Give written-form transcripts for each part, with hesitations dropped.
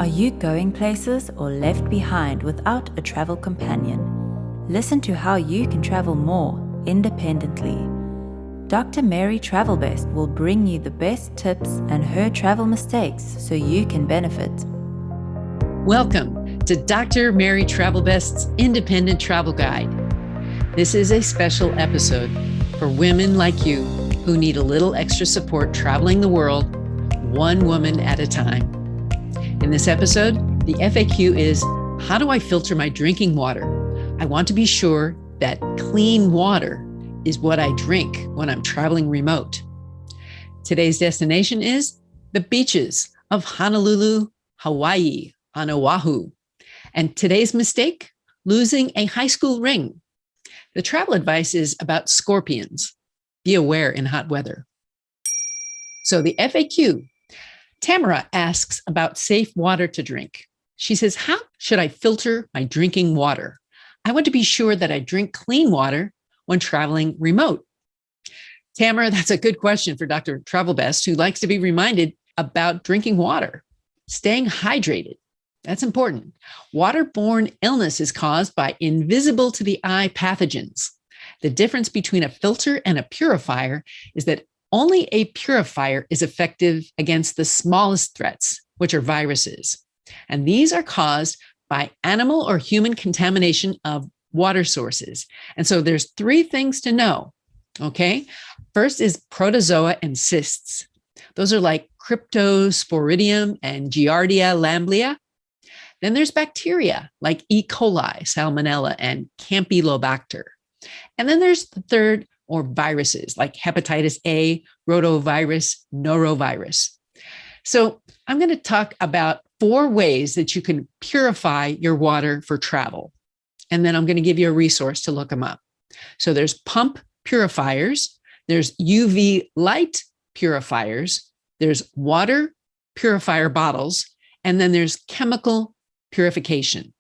Are you going places or left behind without a travel companion? Listen to how you can travel more independently. Dr. Mary Travelbest will bring you the best tips and her travel mistakes so you can benefit. Welcome to Dr. Mary Travelbest's Independent Travel Guide. This is a special episode for women like you who need a little extra support traveling the world, one woman at a time. In this episode, the FAQ is, how do I filter my drinking water? I want to be sure that clean water is what I drink when I'm traveling remote. Today's destination is the beaches of Honolulu, Hawaii, on Oahu. And today's mistake, losing a high school ring. The travel advice is about scorpions. Be aware in hot weather. So the FAQ, Tamara asks about safe water to drink. She says, how should I filter my drinking water? I want to be sure that I drink clean water when traveling remote. Tamara, that's a good question for Dr. Travelbest, who likes to be reminded about drinking water, staying hydrated. That's important. Waterborne illness is caused by invisible to the eye pathogens. The difference between a filter and a purifier is that only a purifier is effective against the smallest threats, which are viruses. And these are caused by animal or human contamination of water sources. And so there's three things to know, okay? First is protozoa and cysts. Those are like Cryptosporidium and Giardia lamblia. Then there's bacteria like E. coli, Salmonella, and Campylobacter. And then there's the third, or viruses like hepatitis A, rotavirus, norovirus. So I'm going to talk about 4 ways that you can purify your water for travel. And then I'm going to give you a resource to look them up. So there's pump purifiers, there's UV light purifiers, there's water purifier bottles, and then there's chemical purification.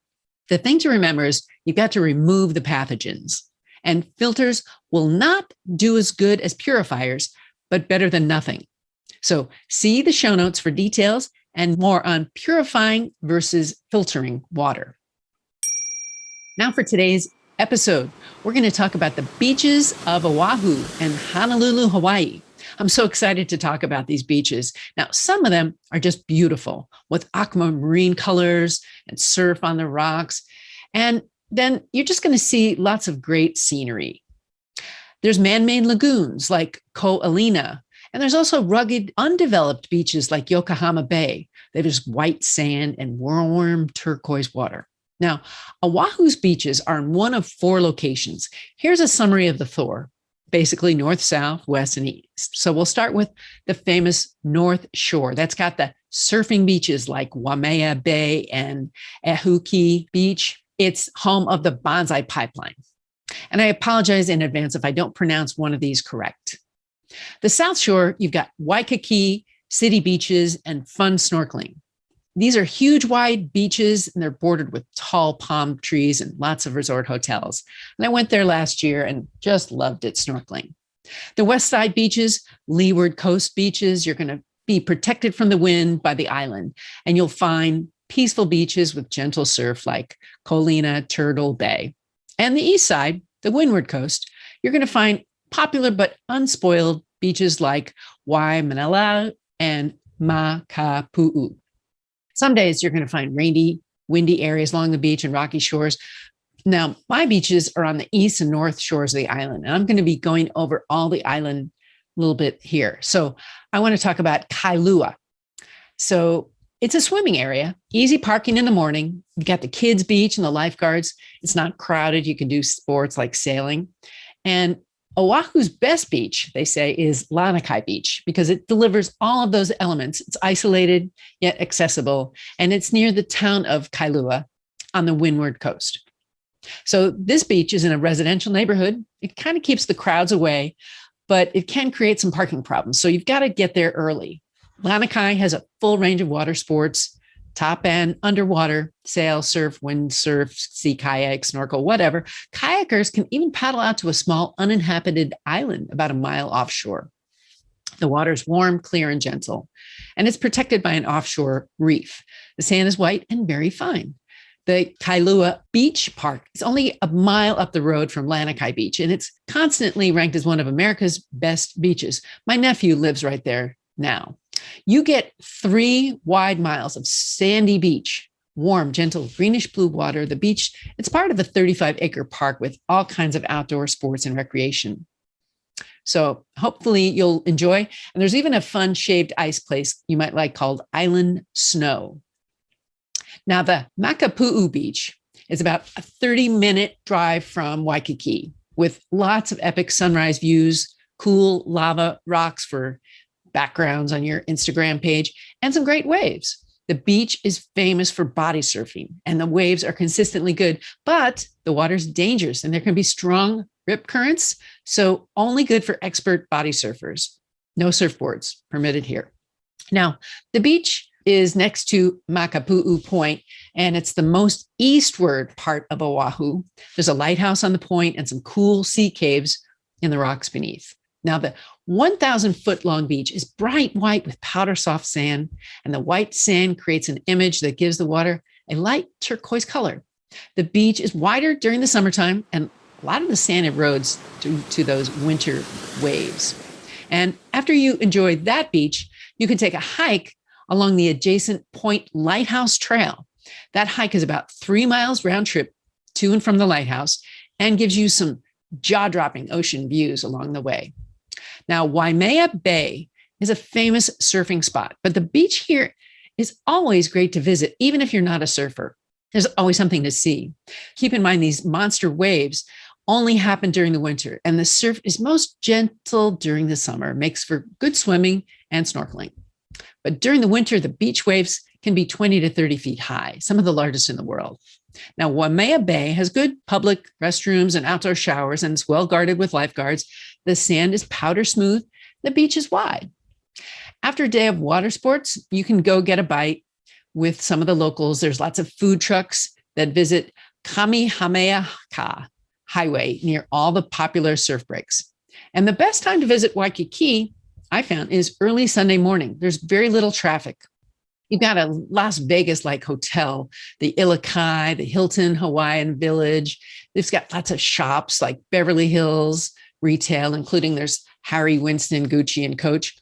The thing to remember is you've got to remove the pathogens. And filters will not do as good as purifiers, but better than nothing. So see the show notes for details and more on purifying versus filtering water. Now for today's episode, we're going to talk about the beaches of Oahu and Honolulu, Hawaii. I'm so excited to talk about these beaches. Now, some of them are just beautiful with aquamarine colors and surf on the rocks. And then you're just going to see lots of great scenery. There's man-made lagoons like Ko'olina, and there's also rugged, undeveloped beaches like Yokohama Bay. They have just white sand and warm turquoise water. Now, Oahu's beaches are in one of 4 locations. Here's a summary of the 4, basically north, south, west, and east. So we'll start with the famous North Shore. That's got the surfing beaches like Waimea Bay and Ehuki Beach. It's home of the Bonsai Pipeline. And I apologize in advance if I don't pronounce one of these correct. The South Shore, you've got Waikiki, city beaches, and fun snorkeling. These are huge, wide beaches, and they're bordered with tall palm trees and lots of resort hotels. And I went there last year and just loved it snorkeling. The West Side beaches, Leeward Coast beaches, you're going to be protected from the wind by the island, and you'll find peaceful beaches with gentle surf like Colina, Turtle Bay. And the east side, the Windward Coast, you're going to find popular but unspoiled beaches like Waimanalo and Makapu'u. Some days you're going to find rainy, windy areas along the beach and rocky shores. Now, my beaches are on the east and north shores of the island, and I'm going to be going over all the island a little bit here. So I want to talk about Kailua. So it's a swimming area, easy parking in the morning. You've got the kids' beach and the lifeguards. It's not crowded. You can do sports like sailing. And Oahu's best beach, they say, is Lanikai Beach because it delivers all of those elements. It's isolated, yet accessible. And it's near the town of Kailua on the Windward Coast. So this beach is in a residential neighborhood. It kind of keeps the crowds away, but it can create some parking problems. So you've got to get there early. Lanikai has a full range of water sports, top and underwater, sail, surf, windsurf, sea kayak, snorkel, whatever. Kayakers can even paddle out to a small uninhabited island about a mile offshore. The water's warm, clear, and gentle, and it's protected by an offshore reef. The sand is white and very fine. The Kailua Beach Park is only a mile up the road from Lanikai Beach, and it's constantly ranked as one of America's best beaches. My nephew lives right there now. You get 3 wide miles of sandy beach, warm, gentle, greenish blue water. The beach, it's part of a 35-acre park with all kinds of outdoor sports and recreation. So hopefully you'll enjoy. And there's even a fun shaved ice place you might like called Island Snow. Now, the Makapu'u Beach is about a 30-minute drive from Waikiki with lots of epic sunrise views, cool lava rocks for backgrounds on your Instagram page, and some great waves. The beach is famous for body surfing, and the waves are consistently good, but the water's dangerous and there can be strong rip currents, so only good for expert body surfers. No surfboards permitted here. Now, the beach is next to Makapu'u Point, and it's the most eastward part of Oahu. There's a lighthouse on the point and some cool sea caves in the rocks beneath. Now, the 1,000-foot long beach is bright white with powder soft sand, and the white sand creates an image that gives the water a light turquoise color. The beach is wider during the summertime, and a lot of the sand erodes due to those winter waves. And after you enjoy that beach, you can take a hike along the adjacent Point Lighthouse Trail. That hike is about 3 miles round trip to and from the lighthouse and gives you some jaw-dropping ocean views along the way. Now, Waimea Bay is a famous surfing spot, but the beach here is always great to visit, even if you're not a surfer. There's always something to see. Keep in mind, these monster waves only happen during the winter, and the surf is most gentle during the summer, makes for good swimming and snorkeling. But during the winter, the beach waves can be 20 to 30 feet high, some of the largest in the world. Now, Waimea Bay has good public restrooms and outdoor showers, and it's well guarded with lifeguards. The sand is powder smooth. The beach is wide. After a day of water sports, you can go get a bite with some of the locals. There's lots of food trucks that visit Kamehameha Highway near all the popular surf breaks. And the best time to visit Waikiki, I found, is early Sunday morning. There's very little traffic. You've got a Las Vegas-like hotel, the Ilokai, the Hilton Hawaiian Village. It's got lots of shops like Beverly Hills retail, including there's Harry Winston, Gucci, and Coach.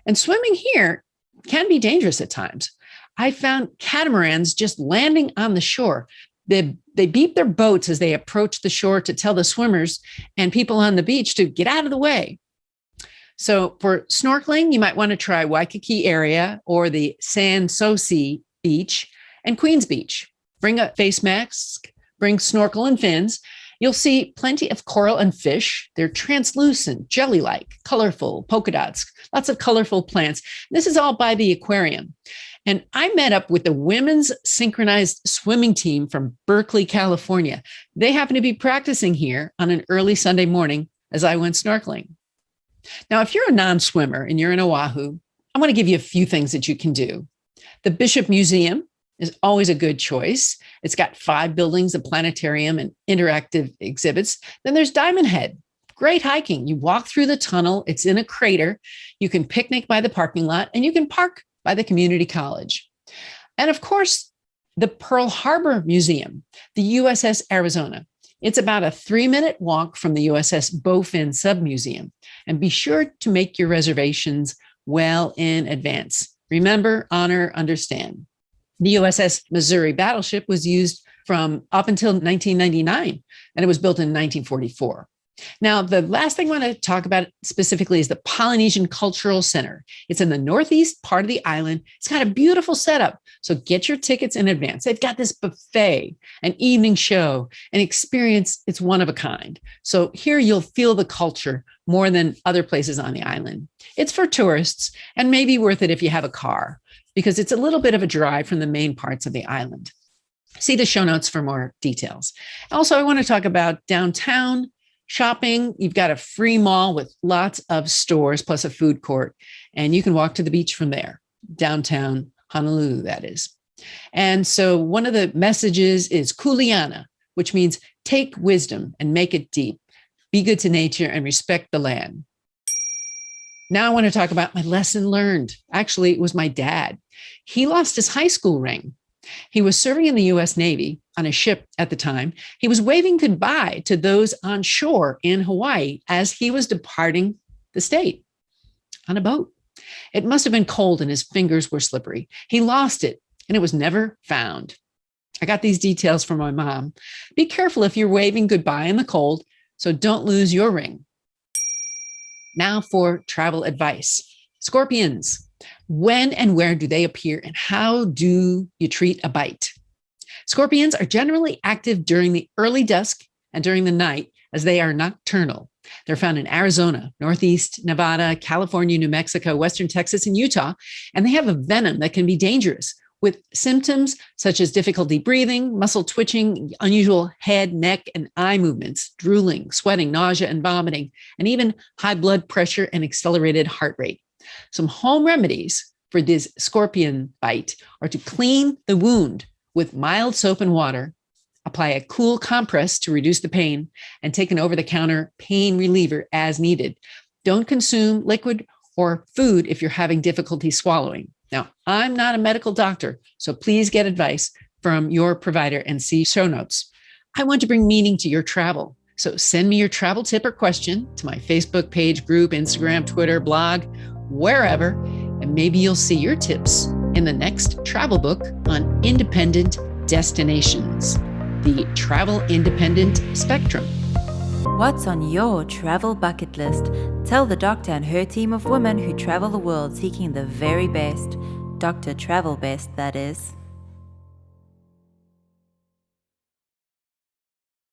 And swimming here can be dangerous at times. I found catamarans just landing on the shore. They beep their boats as they approach the shore to tell the swimmers and people on the beach to get out of the way. So for snorkeling, you might want to try Waikiki area or the San Souci Beach and Queens Beach. Bring a face mask, bring snorkel and fins. You'll see plenty of coral and fish. They're translucent, jelly-like, colorful, polka dots, lots of colorful plants. This is all by the aquarium. And I met up with the women's synchronized swimming team from Berkeley, California. They happen to be practicing here on an early Sunday morning as I went snorkeling. Now, if you're a non-swimmer and you're in Oahu, I want to give you a few things that you can do. The Bishop Museum is always a good choice. It's got 5 buildings, a planetarium, and interactive exhibits. Then there's Diamond Head. Great hiking. You walk through the tunnel. It's in a crater. You can picnic by the parking lot, and you can park by the community college. And of course, the Pearl Harbor Museum, the USS Arizona. It's about a 3-minute walk from the USS Bowfin Submuseum. And be sure to make your reservations well in advance. Remember, honor, understand. The USS Missouri battleship was used from up until 1999, and it was built in 1944. Now, the last thing I want to talk about specifically is the Polynesian Cultural Center. It's in the northeast part of the island. It's got a beautiful setup. So get your tickets in advance. They've got this buffet, an evening show, an experience. It's one of a kind. So here you'll feel the culture more than other places on the island. It's for tourists and maybe worth it if you have a car, because it's a little bit of a drive from the main parts of the island. See the show notes for more details. Also, I want to talk about downtown shopping. You've got a free mall with lots of stores plus a food court, and you can walk to the beach from there, downtown Honolulu, that is. And so one of the messages is kuleana, which means take wisdom and make it deep. Be good to nature and respect the land. Now I want to talk about my lesson learned. Actually, it was my dad. He lost his high school ring. He was serving in the U.S. Navy on a ship at the time. He was waving goodbye to those on shore in Hawaii as he was departing the state on a boat. It must have been cold and his fingers were slippery. He lost it and it was never found. I got these details from my mom. Be careful if you're waving goodbye in the cold, so don't lose your ring. Now for travel advice. Scorpions. When and where do they appear and how do you treat a bite? Scorpions are generally active during the early dusk and during the night as they are nocturnal. They're found in Arizona, Northeast Nevada, California, New Mexico, Western Texas, and Utah, and they have a venom that can be dangerous with symptoms such as difficulty breathing, muscle twitching, unusual head, neck, and eye movements, drooling, sweating, nausea, and vomiting, and even high blood pressure and accelerated heart rate. Some home remedies for this scorpion bite are to clean the wound with mild soap and water, apply a cool compress to reduce the pain, and take an over-the-counter pain reliever as needed. Don't consume liquid or food if you're having difficulty swallowing. Now, I'm not a medical doctor, so please get advice from your provider and see show notes. I want to bring meaning to your travel. So send me your travel tip or question to my Facebook page, group, Instagram, Twitter, blog, wherever, and maybe you'll see your tips in the next travel book on independent destinations, the Travel Independent Spectrum. What's on your travel bucket list? Tell the doctor and her team of women who travel the world seeking the very best. Dr. Travel Best, that is.